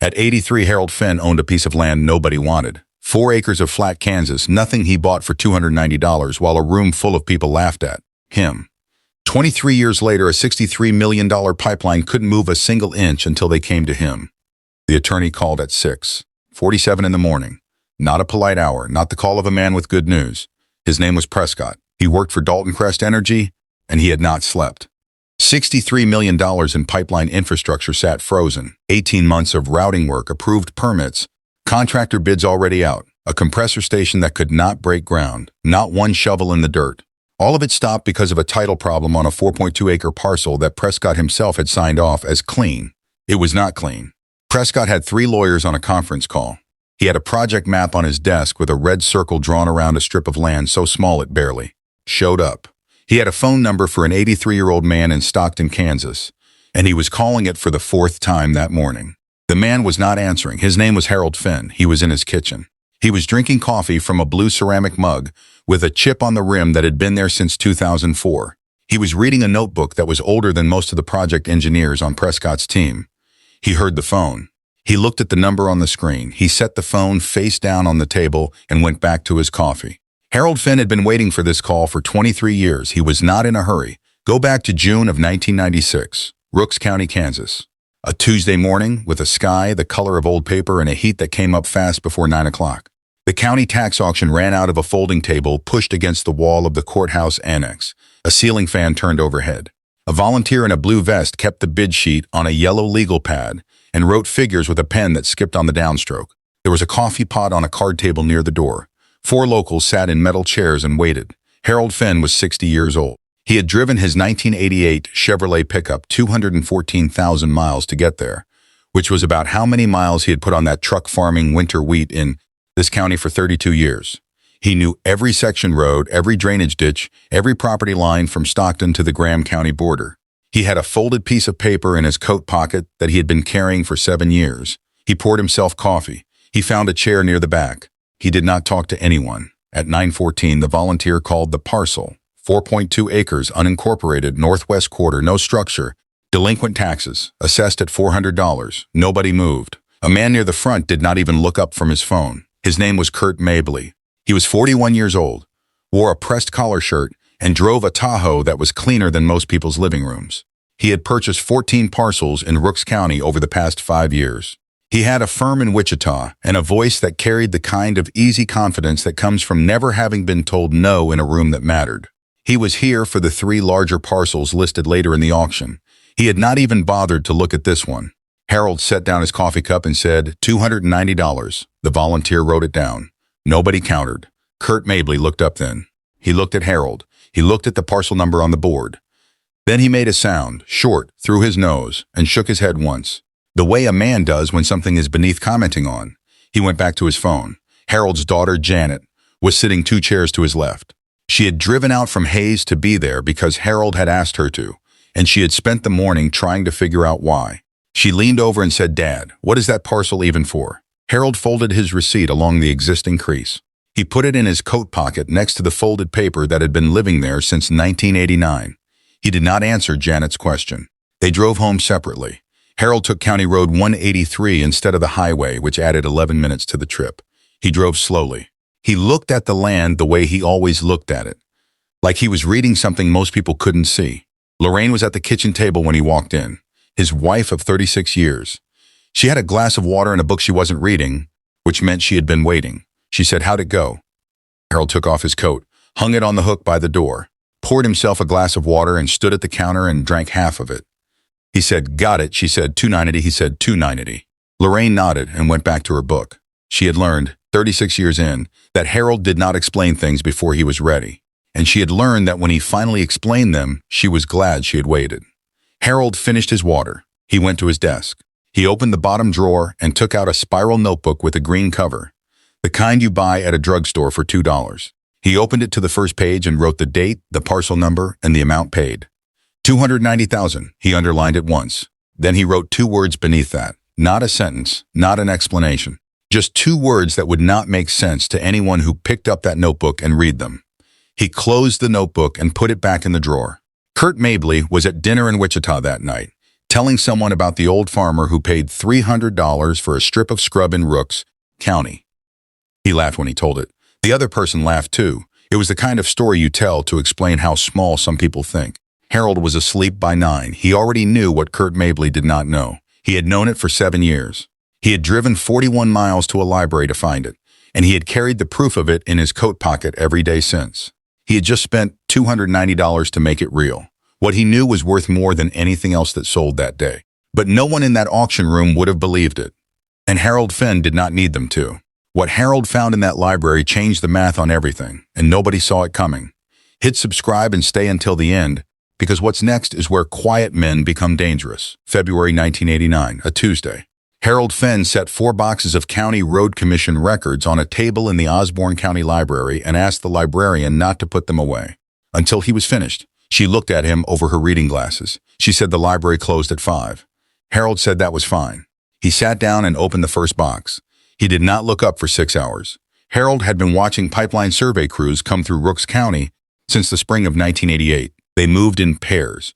At 83, Harold Fenn owned a piece of land nobody wanted. 4 acres of flat Kansas, nothing he bought for $290, while a room full of people laughed at him. 23 years later, a $63 million pipeline couldn't move a single inch until they came to him. The attorney called at 6:47 in the morning. Not a polite hour, not the call of a man with good news. His name was Prescott. He worked for Dalton Crest Energy, and he had not slept. $63 million in pipeline infrastructure sat frozen. 18 months of routing work, approved permits, contractor bids already out, a compressor station that could not break ground, not one shovel in the dirt. All of it stopped because of a title problem on a 4.2-acre parcel that Prescott himself had signed off as clean. It was not clean. Prescott had 3 lawyers on a conference call. He had a project map on his desk with a red circle drawn around a strip of land so small it barely showed up. He had a phone number for an 83-year-old man in Stockton, Kansas, and he was calling it for the 4th time that morning. The man was not answering. His name was Harold Fenn. He was in his kitchen. He was drinking coffee from a blue ceramic mug with a chip on the rim that had been there since 2004. He was reading a notebook that was older than most of the project engineers on Prescott's team. He heard the phone. He looked at the number on the screen. He set the phone face down on the table and went back to his coffee. Harold Fenn had been waiting for this call for 23 years. He was not in a hurry. Go back to June of 1996, Rooks County, Kansas. A Tuesday morning with a sky the color of old paper and a heat that came up fast before 9 o'clock. The county tax auction ran out of a folding table pushed against the wall of the courthouse annex. A ceiling fan turned overhead. A volunteer in a blue vest kept the bid sheet on a yellow legal pad and wrote figures with a pen that skipped on the downstroke. There was a coffee pot on a card table near the door. 4 locals sat in metal chairs and waited. Harold Fenn was 60 years old. He had driven his 1988 Chevrolet pickup 214,000 miles to get there, which was about how many miles he had put on that truck farming winter wheat in this county for 32 years. He knew every section road, every drainage ditch, every property line from Stockton to the Graham County border. He had a folded piece of paper in his coat pocket that he had been carrying for 7 years. He poured himself coffee. He found a chair near the back. He did not talk to anyone. At 9:14, the volunteer called the parcel. 4.2 acres, unincorporated, northwest quarter, no structure, delinquent taxes, assessed at $400. Nobody moved. A man near the front did not even look up from his phone. His name was Kurt Mabley. He was 41 years old, wore a pressed collar shirt, and drove a Tahoe that was cleaner than most people's living rooms. He had purchased 14 parcels in Rooks County over the past 5 years. He had a firm in Wichita and a voice that carried the kind of easy confidence that comes from never having been told no in a room that mattered. He was here for the 3 larger parcels listed later in the auction. He had not even bothered to look at this one. Harold set down his coffee cup and said, $290. The volunteer wrote it down. Nobody countered. Kurt Mabley looked up then. He looked at Harold. He looked at the parcel number on the board. Then he made a sound, short, through his nose, and shook his head once, the way a man does when something is beneath commenting on. He went back to his phone. Harold's daughter, Janet, was sitting 2 chairs to his left. She had driven out from Hayes to be there because Harold had asked her to, and she had spent the morning trying to figure out why. She leaned over and said, "Dad, what is that parcel even for?" Harold folded his receipt along the existing crease. He put it in his coat pocket next to the folded paper that had been living there since 1989. He did not answer Janet's question. They drove home separately. Harold took County Road 183 instead of the highway, which added 11 minutes to the trip. He drove slowly. He looked at the land the way he always looked at it, like he was reading something most people couldn't see. Lorraine was at the kitchen table when he walked in, his wife of 36 years. She had a glass of water and a book she wasn't reading, which meant she had been waiting. She said, "How'd it go?" Harold took off his coat, hung it on the hook by the door, poured himself a glass of water and stood at the counter and drank half of it. He said, "Got it." She said, $290. He said, $290. Lorraine nodded and went back to her book. She had learned, 36 years in, that Harold did not explain things before he was ready. And she had learned that when he finally explained them, she was glad she had waited. Harold finished his water. He went to his desk. He opened the bottom drawer and took out a spiral notebook with a green cover, the kind you buy at a drugstore for $2. He opened it to the first page and wrote the date, the parcel number, and the amount paid. $290,000. He underlined it once. Then he wrote 2 words beneath that. Not a sentence, not an explanation. Just 2 words that would not make sense to anyone who picked up that notebook and read them. He closed the notebook and put it back in the drawer. Kurt Mabley was at dinner in Wichita that night. telling someone about the old farmer who paid $300 for a strip of scrub in Rooks County. He laughed when he told it. The other person laughed too. It was the kind of story you tell to explain how small some people think. Harold was asleep by 9. He already knew what Kurt Mabley did not know. He had known it for 7 years. He had driven 41 miles to a library to find it, and he had carried the proof of it in his coat pocket every day since. He had just spent $290 to make it real. What he knew was worth more than anything else that sold that day. But no one in that auction room would have believed it. And Harold Fenn did not need them to. What Harold found in that library changed the math on everything, and nobody saw it coming. Hit subscribe and stay until the end, because what's next is where quiet men become dangerous. February 1989, a Tuesday. Harold Fenn set 4 boxes of County Road Commission records on a table in the Osborne County Library and asked the librarian not to put them away until he was finished. She looked at him over her reading glasses. She said the library closed at 5. Harold said that was fine. He sat down and opened the first box. He did not look up for 6 hours. Harold had been watching pipeline survey crews come through Rooks County since the spring of 1988. They moved in pairs.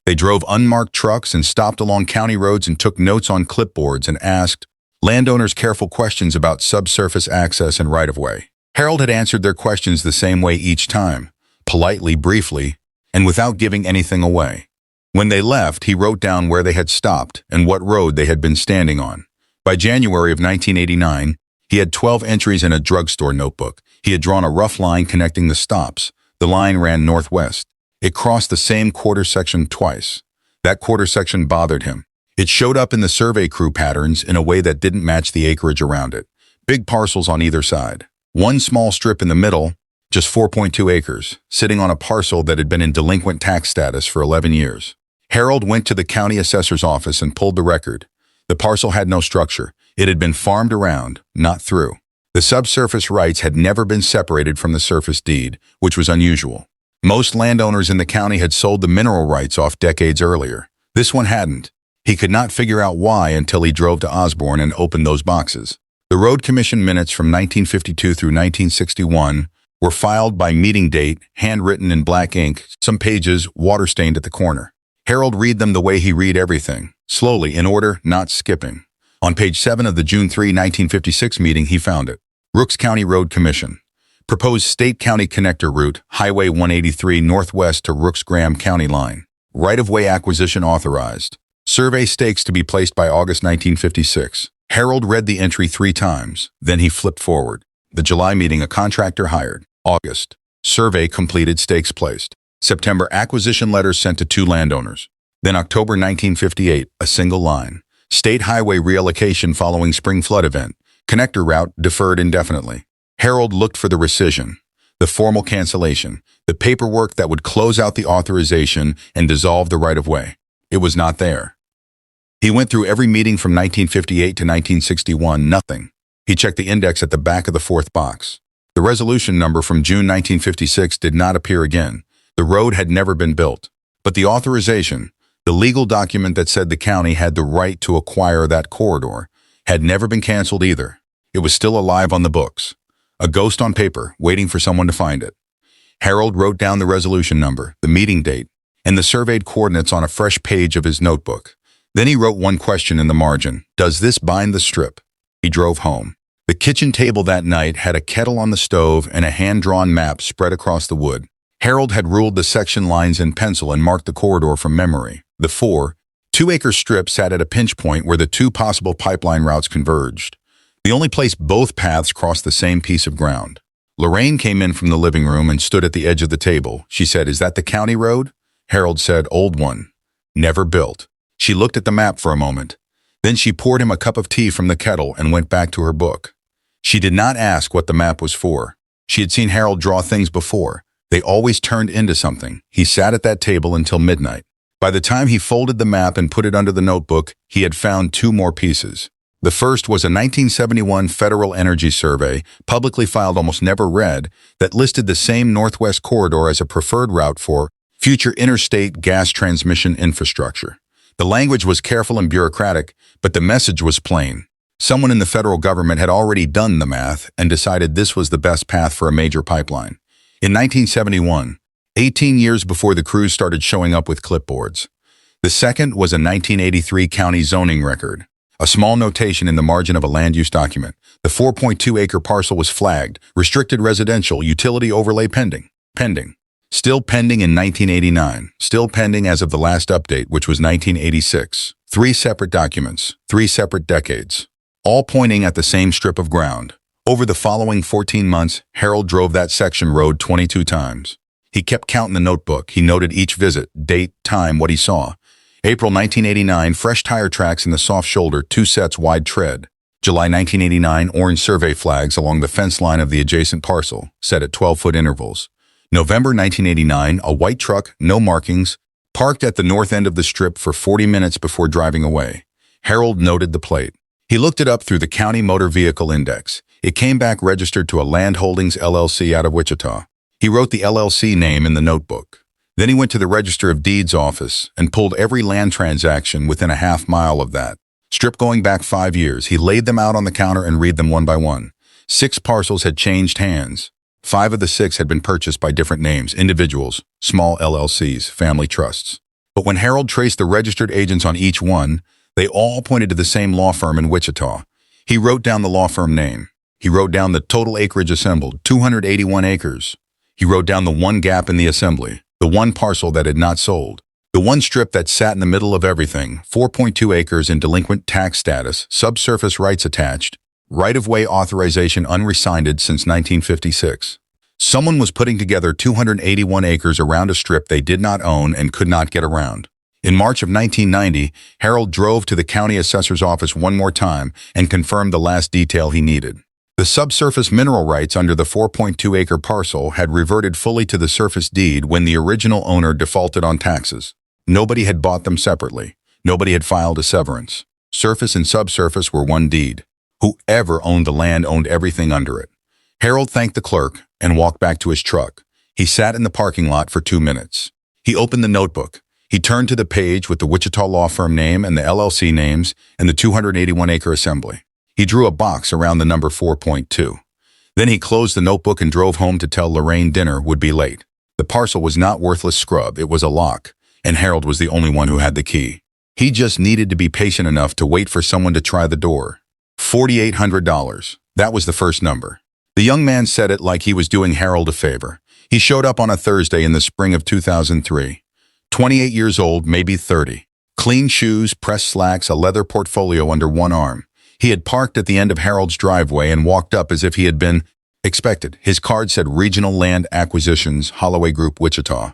They drove unmarked trucks and stopped along county roads and took notes on clipboards and asked landowners careful questions about subsurface access and right-of-way. Harold had answered their questions the same way each time, politely, briefly, and without giving anything away. When they left, he wrote down where they had stopped and what road they had been standing on. By January of 1989, he had 12 entries in a drugstore notebook. He had drawn a rough line connecting the stops. The line ran northwest. It crossed the same quarter section twice. That quarter section bothered him. It showed up in the survey crew patterns in a way that didn't match the acreage around it. Big parcels on either side. One small strip in the middle, just 4.2 acres, sitting on a parcel that had been in delinquent tax status for 11 years. Harold went to the county assessor's office and pulled the record. The parcel had no structure. It had been farmed around, not through. The subsurface rights had never been separated from the surface deed, which was unusual. Most landowners in the county had sold the mineral rights off decades earlier. This one hadn't. He could not figure out why until he drove to Osborne and opened those boxes. The Road Commission minutes from 1952 through 1961 were filed by meeting date, handwritten in black ink, some pages water-stained at the corner. Harold read them the way he read everything, slowly, in order, not skipping. On page 7 of the June 3, 1956 meeting, he found it. Rooks County Road Commission. Proposed state-county connector route, Highway 183 northwest to Rooks-Graham County line. Right-of-way acquisition authorized. Survey stakes to be placed by August 1956. Harold read the entry 3 times. Then he flipped forward. The July meeting, a contractor hired. August. Survey completed, stakes placed. September, acquisition letters sent to 2 landowners. Then October 1958, a single line. State highway reallocation following spring flood event. Connector route deferred indefinitely. Harold looked for the rescission, the formal cancellation, the paperwork that would close out the authorization and dissolve the right-of-way. It was not there. He went through every meeting from 1958 to 1961, nothing. He checked the index at the back of the 4th box. The resolution number from June 1956 did not appear again. The road had never been built. But the authorization, the legal document that said the county had the right to acquire that corridor, had never been canceled either. It was still alive on the books. A ghost on paper, waiting for someone to find it. Harold wrote down the resolution number, the meeting date, and the surveyed coordinates on a fresh page of his notebook. Then he wrote one question in the margin. Does this bind the strip? He drove home. The kitchen table that night had a kettle on the stove and a hand-drawn map spread across the wood. Harold had ruled the section lines in pencil and marked the corridor from memory. The 2-acre strip sat at a pinch point where the 2 possible pipeline routes converged. The only place both paths crossed the same piece of ground. Lorraine came in from the living room and stood at the edge of the table. She said, "Is that the county road?" Harold said, "Old one. Never built." She looked at the map for a moment. Then she poured him a cup of tea from the kettle and went back to her book. She did not ask what the map was for. She had seen Harold draw things before. They always turned into something. He sat at that table until midnight. By the time he folded the map and put it under the notebook, he had found 2 more pieces. The first was a 1971 Federal Energy Survey, publicly filed, almost never read, that listed the same northwest corridor as a preferred route for future interstate gas transmission infrastructure. The language was careful and bureaucratic, but the message was plain. Someone in the federal government had already done the math and decided this was the best path for a major pipeline. In 1971, 18 years before the crews started showing up with clipboards, The second was a 1983 county zoning record. A small notation in the margin of a land use document. The 4.2-acre parcel was flagged, restricted residential, utility overlay pending. Pending. Still pending in 1989. Still pending as of the last update, which was 1986. 3 separate documents, 3 separate decades, all pointing at the same strip of ground. Over the following 14 months, Harold drove that section road 22 times. He kept counting the notebook. He noted each visit, date, time, what he saw. April 1989, fresh tire tracks in the soft shoulder, 2 sets wide tread. July 1989, orange survey flags along the fence line of the adjacent parcel, set at 12-foot intervals. November 1989, a white truck, no markings, parked at the north end of the strip for 40 minutes before driving away. Harold noted the plate. He looked it up through the County Motor Vehicle Index. It came back registered to a Land Holdings LLC out of Wichita. He wrote the LLC name in the notebook. Then he went to the Register of Deeds office and pulled every land transaction within a half mile of that. Strip going back 5 years. He laid them out on the counter and read them one by one. 6 parcels had changed hands. 5 of the 6 had been purchased by different names, individuals, small LLCs, family trusts. But when Harold traced the registered agents on each one, they all pointed to the same law firm in Wichita. He wrote down the law firm name. He wrote down the total acreage assembled, 281 acres. He wrote down the one gap in the assembly, the one parcel that had not sold, the one strip that sat in the middle of everything, 4.2 acres in delinquent tax status, subsurface rights attached, right-of-way authorization unrescinded since 1956. Someone was putting together 281 acres around a strip they did not own and could not get around. In March of 1990, Harold drove to the county assessor's office one more time and confirmed the last detail he needed. The subsurface mineral rights under the 4.2-acre parcel had reverted fully to the surface deed when the original owner defaulted on taxes. Nobody had bought them separately. Nobody had filed a severance. Surface and subsurface were one deed. Whoever owned the land owned everything under it. Harold thanked the clerk and walked back to his truck. He sat in the parking lot for 2 minutes. He opened the notebook. He turned to the page with the Wichita law firm name and the LLC names and the 281-acre assembly. He drew a box around the number 4.2. Then he closed the notebook and drove home to tell Lorraine dinner would be late. The parcel was not worthless scrub, it was a lock, and Harold was the only one who had the key. He just needed to be patient enough to wait for someone to try the door. $4,800. That was the first number. The young man said it like he was doing Harold a favor. He showed up on a Thursday in the spring of 2003. 28 years old, maybe 30. Clean shoes, pressed slacks, a leather portfolio under one arm. He had parked at the end of Harold's driveway and walked up as if he had been expected. His card said Regional Land Acquisitions, Holloway Group, Wichita.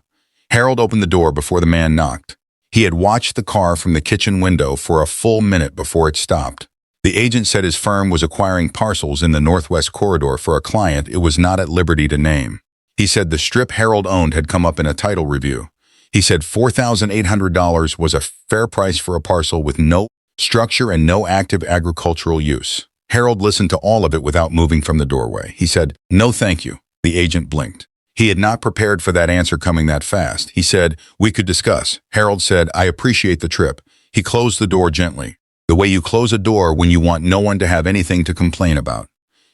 Harold opened the door before the man knocked. He had watched the car from the kitchen window for a full minute before it stopped. The agent said his firm was acquiring parcels in the Northwest Corridor for a client it was not at liberty to name. He said the strip Harold owned had come up in a title review. He said $4,800 was a fair price for a parcel with no structure and no active agricultural use. Harold listened to all of it without moving from the doorway. He said, "No, thank you." The agent blinked. He had not prepared for that answer coming that fast. He said, "We could discuss." Harold said, "I appreciate the trip." He closed the door gently, the way you close a door when you want no one to have anything to complain about.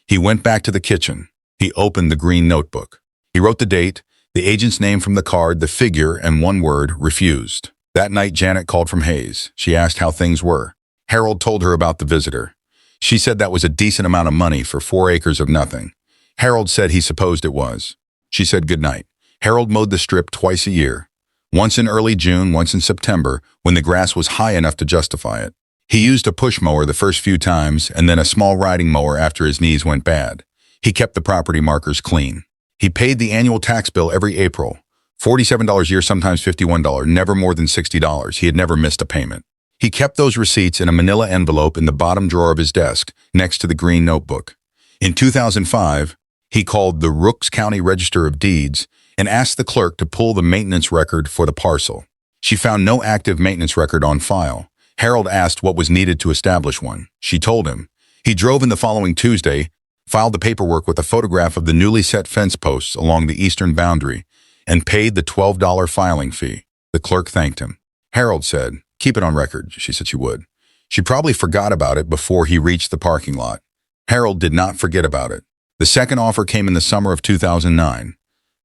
He went back to the kitchen. He opened the green notebook. He wrote the date, the agent's name from the card, the figure, and one word, refused. That night, Janet called from Hayes. She asked how things were. Harold told her about the visitor. She said that was a decent amount of money for 4 acres of nothing. Harold said he supposed it was. She said goodnight. Harold mowed the strip twice a year. Once in early June, once in September, when the grass was high enough to justify it. He used a push mower the first few times and then a small riding mower after his knees went bad. He kept the property markers clean. He paid the annual tax bill every April. $47 a year, sometimes $51, never more than $60. He had never missed a payment. He kept those receipts in a manila envelope in the bottom drawer of his desk, next to the green notebook. In 2005, he called the Rooks County Register of Deeds and asked the clerk to pull the maintenance record for the parcel. She found no active maintenance record on file. Harold asked what was needed to establish one. She told him. He drove in the following Tuesday, filed the paperwork with a photograph of the newly set fence posts along the eastern boundary, and paid the $12 filing fee. The clerk thanked him. Harold said, "Keep it on record," she said she would. She probably forgot about it before he reached the parking lot. Harold did not forget about it. The second offer came in the summer of 2009.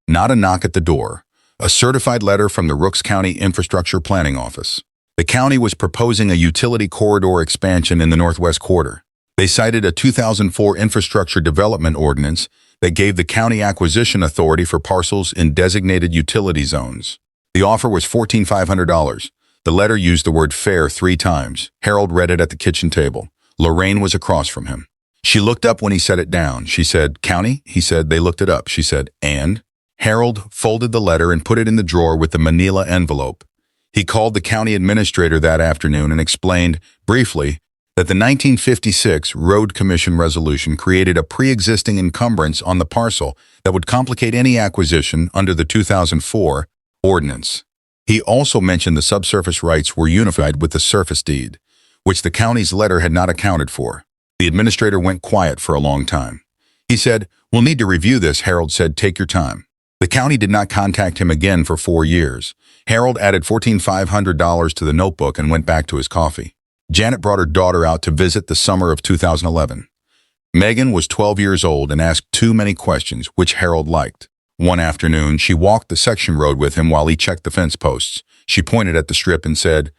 Not a knock at the door. A certified letter from the Rooks County Infrastructure Planning Office. The county was proposing a utility corridor expansion in the Northwest Quarter. They cited a 2004 infrastructure development ordinance that gave the county acquisition authority for parcels in designated utility zones. The offer was $14,500. The letter used the word fair 3 times. Harold read it at the kitchen table. Lorraine was across from him. She looked up when he set it down. She said, "County?" He said. They looked it up. She said, "And?" Harold folded the letter and put it in the drawer with the manila envelope. He called the county administrator that afternoon and explained, briefly, that the 1956 Road Commission resolution created a pre-existing encumbrance on the parcel that would complicate any acquisition under the 2004 ordinance. He also mentioned the subsurface rights were unified with the surface deed, which the county's letter had not accounted for. The administrator went quiet for a long time. He said, "We'll need to review this," Harold said. "Take your time." The county did not contact him again for 4 years. Harold added $14,500 to the notebook and went back to his coffee. Janet brought her daughter out to visit the summer of 2011. Megan was 12 years old and asked too many questions, which Harold liked. One afternoon, she walked the section road with him while he checked the fence posts. She pointed at the strip and said,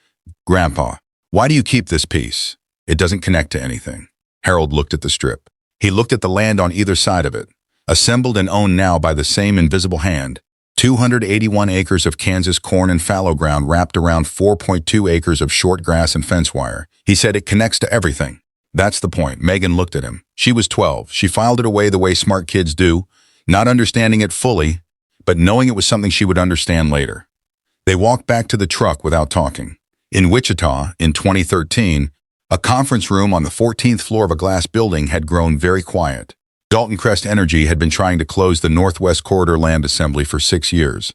"Grandpa, why do you keep this piece? It doesn't connect to anything." Harold looked at the strip. He looked at the land on either side of it, assembled and owned now by the same invisible hand. 281 acres of Kansas corn and fallow ground wrapped around 4.2 acres of short grass and fence wire. He said it connects to everything. That's the point. Megan looked at him. She was 12. She filed it away the way smart kids do, not understanding it fully, but knowing it was something she would understand later. They walked back to the truck without talking. In Wichita, in 2013, a conference room on the 14th floor of a glass building had grown very quiet. Dalton Crest Energy had been trying to close the Northwest Corridor Land Assembly for 6 years.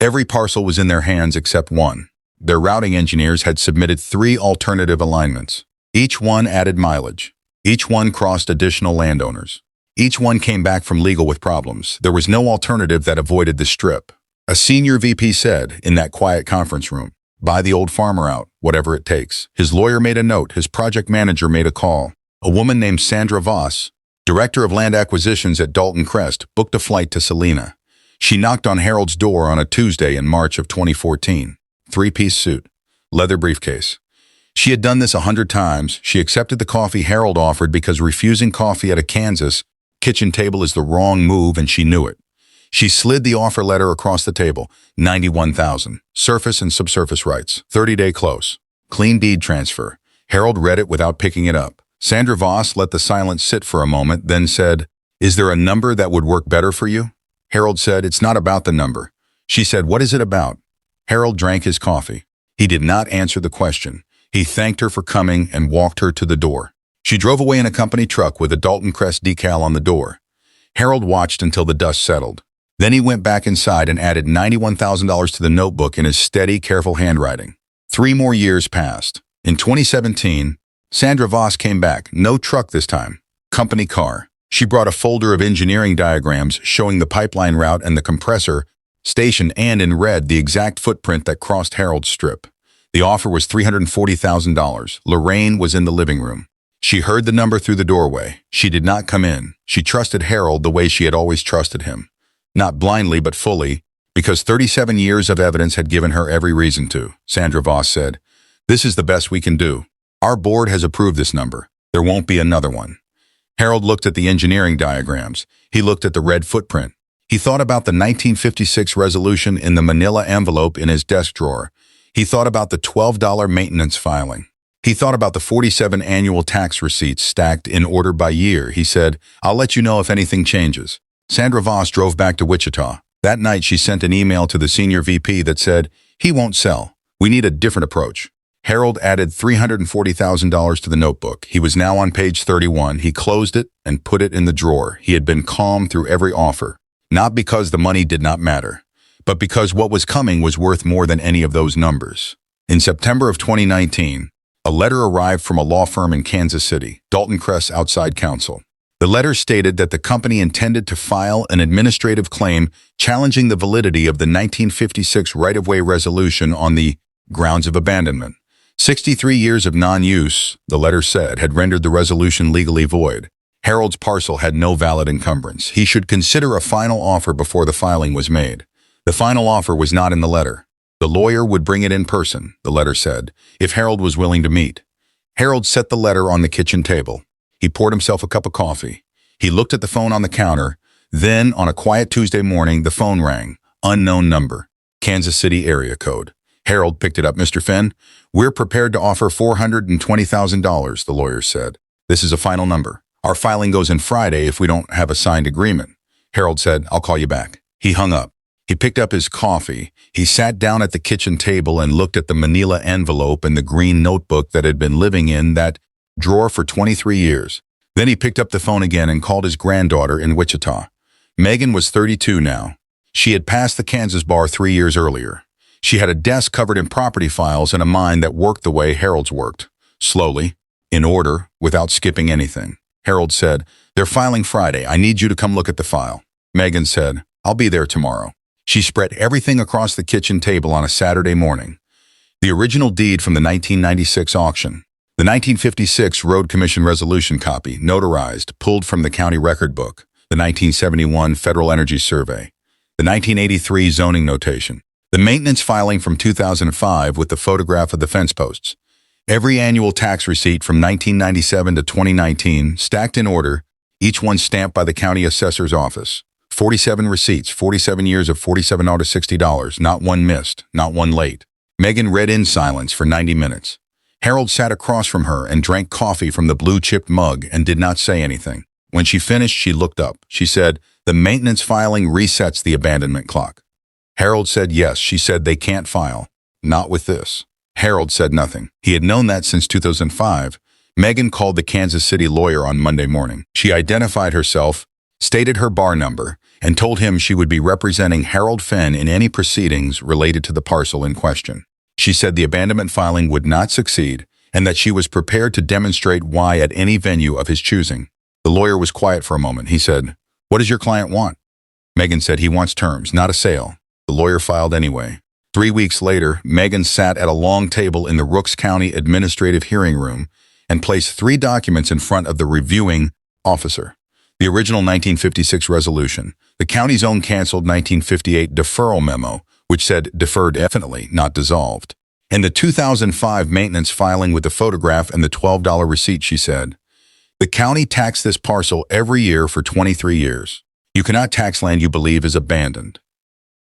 Every parcel was in their hands except one. Their routing engineers had submitted 3 alternative alignments. Each one added mileage. Each one crossed additional landowners. Each one came back from legal with problems. There was no alternative that avoided the strip. A senior VP said, in that quiet conference room, "Buy the old farmer out, whatever it takes." His lawyer made a note. His project manager made a call. A woman named Sandra Voss, director of land acquisitions at Dalton Crest, booked a flight to Salina. She knocked on Harold's door on a Tuesday in March of 2014. 3-piece suit, leather briefcase. She had done this 100 times. She accepted the coffee Harold offered because refusing coffee at a Kansas kitchen table is the wrong move, and she knew it. She slid the offer letter across the table. $91,000. Surface and subsurface rights. 30-day close. Clean deed transfer. Harold read it without picking it up. Sandra Voss let the silence sit for a moment, then said, "Is there a number that would work better for you?" Harold said, "It's not about the number." She said, "What is it about?" Harold drank his coffee. He did not answer the question. He thanked her for coming and walked her to the door. She drove away in a company truck with a Dalton Crest decal on the door. Harold watched until the dust settled. Then he went back inside and added $91,000 to the notebook in his steady, careful handwriting. 3 more years passed. In 2017, Sandra Voss came back. No truck this time. Company car. She brought a folder of engineering diagrams showing the pipeline route and the compressor station, and in red, the exact footprint that crossed Harold's strip. The offer was $340,000. Lorraine was in the living room. She heard the number through the doorway. She did not come in. She trusted Harold the way she had always trusted him. Not blindly, but fully, because 37 years of evidence had given her every reason to. Sandra Voss said, "This is the best we can do. Our board has approved this number. There won't be another one." Harold looked at the engineering diagrams. He looked at the red footprint. He thought about the 1956 resolution in the manila envelope in his desk drawer. He thought about the $12 maintenance filing. He thought about the 47 annual tax receipts stacked in order by year. He said, "I'll let you know if anything changes." Sandra Voss drove back to Wichita. That night she sent an email to the senior VP that said, "He won't sell. We need a different approach." Harold added $340,000 to the notebook. He was now on page 31. He closed it and put it in the drawer. He had been calm through every offer, not because the money did not matter, but because what was coming was worth more than any of those numbers. In September of 2019, a letter arrived from a law firm in Kansas City, Dalton Crest Outside Counsel. The letter stated that the company intended to file an administrative claim challenging the validity of the 1956 right-of-way resolution on the grounds of abandonment. 63 years of non-use, the letter said, had rendered the resolution legally void. Harold's parcel had no valid encumbrance. He should consider a final offer before the filing was made. The final offer was not in the letter. The lawyer would bring it in person, the letter said, if Harold was willing to meet. Harold set the letter on the kitchen table. He poured himself a cup of coffee. He looked at the phone on the counter. Then, on a quiet Tuesday morning, the phone rang. Unknown number. Kansas City area code. Harold picked it up. Mr. Fenn, we're prepared to offer $420,000, the lawyer said. This is a final number. Our filing goes in Friday if we don't have a signed agreement. Harold said, I'll call you back. He hung up. He picked up his coffee. He sat down at the kitchen table and looked at the manila envelope and the green notebook that had been living in that drawer for 23 years. Then he picked up the phone again and called his granddaughter in Wichita. Megan was 32 now. She had passed the Kansas bar 3 years earlier. She had a desk covered in property files and a mind that worked the way Harold's worked. Slowly, in order, without skipping anything. Harold said, they're filing Friday. I need you to come look at the file. Megan said, I'll be there tomorrow. She spread everything across the kitchen table on a Saturday morning. The original deed from the 1996 auction. The 1956 Road Commission resolution copy, notarized, pulled from the county record book. The 1971 Federal Energy Survey. The 1983 zoning notation. The maintenance filing from 2005 with the photograph of the fence posts. Every annual tax receipt from 1997 to 2019, stacked in order, each one stamped by the county assessor's office. 47 receipts, 47 years of $47 to $60, not one missed, not one late. Megan read in silence for 90 minutes. Harold sat across from her and drank coffee from the blue-chipped mug and did not say anything. When she finished, she looked up. She said, the maintenance filing resets the abandonment clock. Harold said yes. She said they can't file. Not with this. Harold said nothing. He had known that since 2005. Megan called the Kansas City lawyer on Monday morning. She identified herself, stated her bar number, and told him she would be representing Harold Fenn in any proceedings related to the parcel in question. She said the abandonment filing would not succeed and that she was prepared to demonstrate why at any venue of his choosing. The lawyer was quiet for a moment. He said, what does your client want? Megan said he wants terms, not a sale. The lawyer filed anyway. 3 weeks later, Megan sat at a long table in the Rooks County Administrative Hearing Room and placed 3 documents in front of the reviewing officer. The original 1956 resolution, the county's own canceled 1958 deferral memo, which said deferred definitely, not dissolved, and the 2005 maintenance filing with the photograph and the $12 receipt. She said, the county taxed this parcel every year for 23 years. You cannot tax land you believe is abandoned.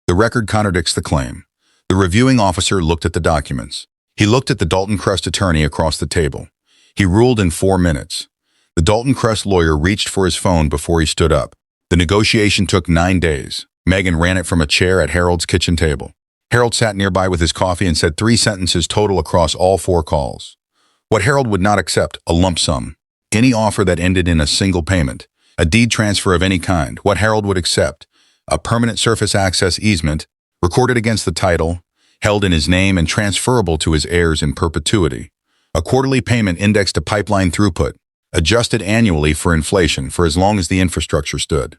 The record contradicts the claim. The reviewing officer looked at the documents. He looked at the Dalton Crest attorney across the table. He ruled in 4 minutes. The Dalton Crest lawyer reached for his phone before he stood up. The negotiation took 9 days. Megan ran it from a chair at Harold's kitchen table. Harold sat nearby with his coffee and said 3 sentences total across all 4 calls. What Harold would not accept, a lump sum. Any offer that ended in a single payment. A deed transfer of any kind. What Harold would accept, a permanent surface access easement, recorded against the title, held in his name and transferable to his heirs in perpetuity. A quarterly payment indexed to pipeline throughput, adjusted annually for inflation for as long as the infrastructure stood.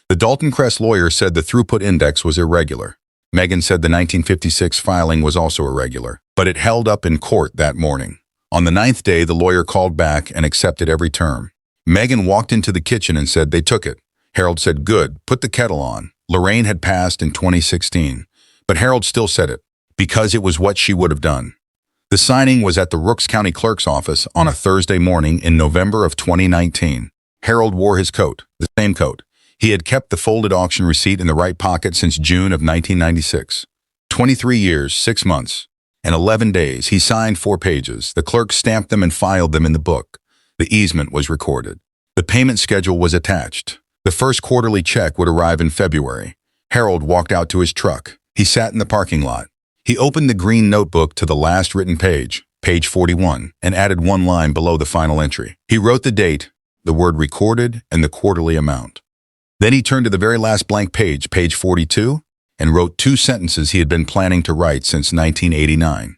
The Dalton Crest lawyer said the throughput index was irregular. Megan said the 1956 filing was also irregular, but it held up in court that morning. On the 9th day, the lawyer called back and accepted every term. Megan walked into the kitchen and said they took it. Harold said, good, put the kettle on. Lorraine had passed in 2016, but Harold still said it, because it was what she would have done. The signing was at the Rooks County Clerk's office on a Thursday morning in November of 2019. Harold wore his coat, the same coat. He had kept the folded auction receipt in the right pocket since June of 1996. 23 years, 6 months, and 11 days. He signed 4 pages. The clerk stamped them and filed them in the book. The easement was recorded. The payment schedule was attached. The first quarterly check would arrive in February. Harold walked out to his truck. He sat in the parking lot. He opened the green notebook to the last written page, page 41, and added 1 line below the final entry. He wrote the date, the word recorded, and the quarterly amount. Then he turned to the very last blank page, page 42, and wrote 2 sentences he had been planning to write since 1989.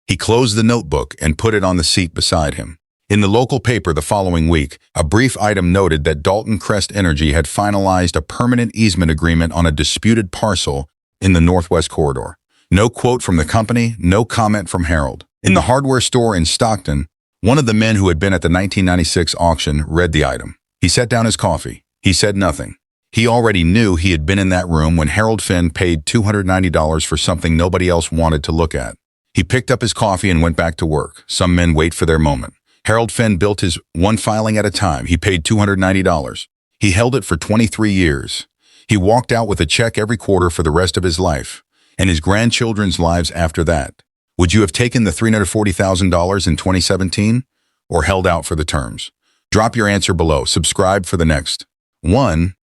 He closed the notebook and put it on the seat beside him. In the local paper the following week, a brief item noted that Dalton Crest Energy had finalized a permanent easement agreement on a disputed parcel in the Northwest Corridor. No quote from the company, no comment from Harold. In the hardware store in Stockton, one of the men who had been at the 1996 auction read the item. He set down his coffee. He said nothing. He already knew he had been in that room when Harold Fenn paid $290 for something nobody else wanted to look at. He picked up his coffee and went back to work. Some men wait for their moment. Harold Fenn built his one filing at a time. He paid $290. He held it for 23 years. He walked out with a check every quarter for the rest of his life and his grandchildren's lives after that. Would you have taken the $340,000 in 2017 or held out for the terms? Drop your answer below. Subscribe for the next one.